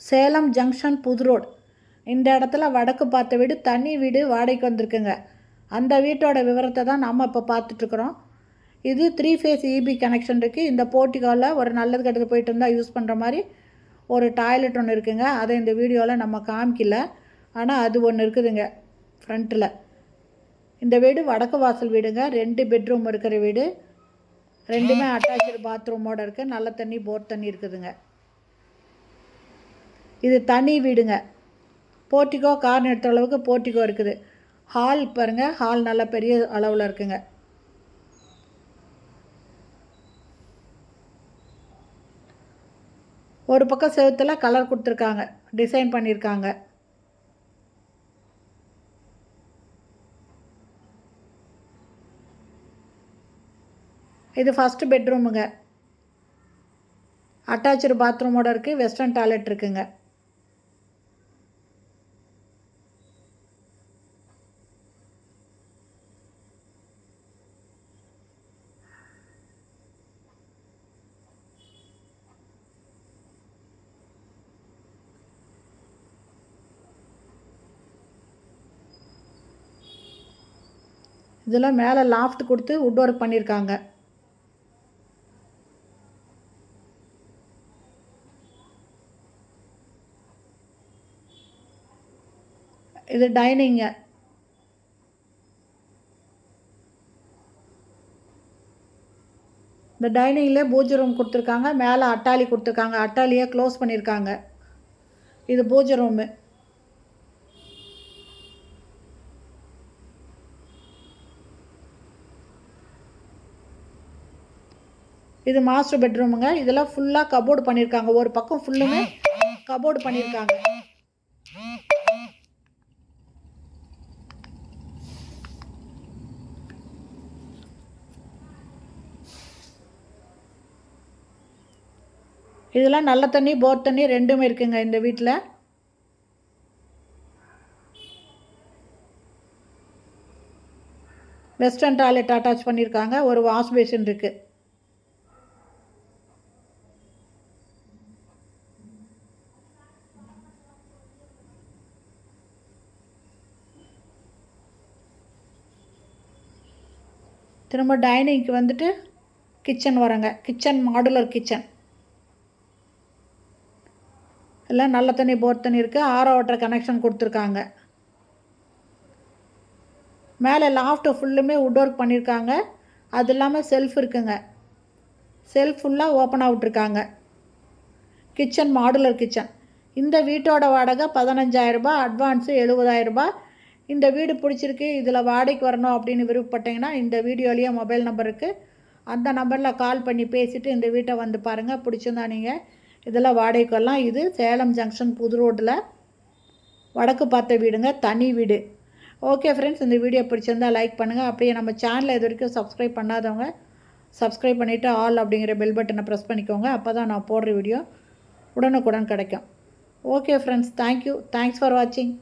Salem junction புது road. இந்த இடத்துல வடக்கு பார்த்த வீடு, தனி வீடு வாடகைக்கு வந்திருக்குங்க. அந்த வீட்டோட விவரத்தை தான் நம்ம இப்போ பார்த்துட்ருக்குறோம். இது 3 ஃபேஸ் இபி கனெக்ஷன் இருக்குது. இந்த போர்ட்டிகோவில் ஒரு நல்லது கெட்டது போயிட்டு இருந்தால் யூஸ் பண்ணுற மாதிரி ஒரு டாய்லெட் ஒன்று இருக்குங்க. அதை இந்த வீடியோவில் நம்ம காமிக்கல, ஆனால் அது ஒன்று இருக்குதுங்க ஃப்ரண்ட்டில். இந்த வீடு வடக்கு வாசல் வீடுங்க. 2 பெட்ரூம் இருக்கிற வீடு. 2மே அட்டாச்சு பாத்ரூமோடு இருக்குது. நல்ல தண்ணி, போர் தண்ணி இருக்குதுங்க. இது தனி வீடுங்க. போர்ட்டிகோ கார் நிறுத்துற அளவுக்கு போர்ட்டிகோ இருக்குது. ஹால் பாருங்கள், ஹால் நல்ல பெரிய அளவில் இருக்குங்க. ஒரு பக்கம் செவுத்தில் கலர் கொடுத்துருக்காங்க, டிசைன் பண்ணியிருக்காங்க. இது ஃபஸ்ட்டு பெட்ரூமுங்க. அட்டாச்சு பாத்ரூமோடு இருக்குது. வெஸ்டர்ன் டாய்லெட் இருக்குங்க. இதில் மேலே லாஃப்ட் கொடுத்து வுட் ஒர்க் பண்ணியிருக்காங்க. இது டைனிங்க. இந்த டைனிங்லேயே பூஜை ரூம் கொடுத்துருக்காங்க. மேலே அட்டாளி கொடுத்துருக்காங்க. அட்டாலியை க்ளோஸ் பண்ணியிருக்காங்க. இது பூஜை ரூமு. இது மாஸ்டர் பெட்ரூமுங்க. இதெல்லாம் ஃபுல்லாக கபோர்டு பண்ணியிருக்காங்க. ஒரு பக்கம் ஃபுல்லுமே கபோர்டு பண்ணியிருக்காங்க. இதெல்லாம் நல்ல தண்ணி, போர் தண்ணி 2மே இருக்குங்க இந்த வீட்டில். வெஸ்டர்ன் டாய்லெட் அட்டாச் பண்ணியிருக்காங்க. ஒரு வாஷ் பேசின் இருக்குது. திரும்ப டைனிங்க்கு வந்துட்டு கிச்சன் வரங்க. Kitchen modular kitchen. எல்லாம் நல்ல தண்ணி, போர் தண்ணி இருக்குது. ஆரோ வாட்டர் கனெக்ஷன் கொடுத்துருக்காங்க. மேலே லாஃப்ட்டு ஃபுல்லுமே வுட் ஒர்க் பண்ணியிருக்காங்க. அது இல்லாமல் செல்ஃப் இருக்குங்க. செல்ஃப் ஃபுல்லாக ஓப்பனாக விட்ருக்காங்க. Kitchen modular kitchen. இந்த வீட்டோட வாடகை 15,000 ரூபாய், அட்வான்ஸு 70,000 ரூபாய். இந்த வீடு பிடிச்சிருக்கு, இதில் வாடகைக்கு வரணும் அப்படின்னு விருப்பப்பட்டீங்கன்னா இந்த வீடியோலேயே மொபைல் நம்பர் இருக்குது. அந்த நம்பரில் கால் பண்ணி பேசிவிட்டு இந்த வீட்டை வந்து பாருங்கள். பிடிச்சிருந்தா நீங்கள் இதில் வாடகைக்கு வரலாம். இது சேலம் ஜங்ஷன் புது ரோட்டில் வடக்கு பார்த்த வீடுங்க, தனி வீடு. ஓகே ஃப்ரெண்ட்ஸ், இந்த வீடியோ பிடிச்சிருந்தால் லைக் பண்ணுங்கள். அப்படியே நம்ம சேனலை இது வரைக்கும் சப்ஸ்கிரைப் பண்ணாதவங்க சப்ஸ்கிரைப் பண்ணிவிட்டு ஆல் அப்படிங்கிற பெல் பட்டனை ப்ரெஸ் பண்ணிக்கோங்க. அப்போ தான் நான் போடுற வீடியோ உடனுக்குடன் கிடைக்கும். Okay friends, thank you. Thanks for வாட்சிங்.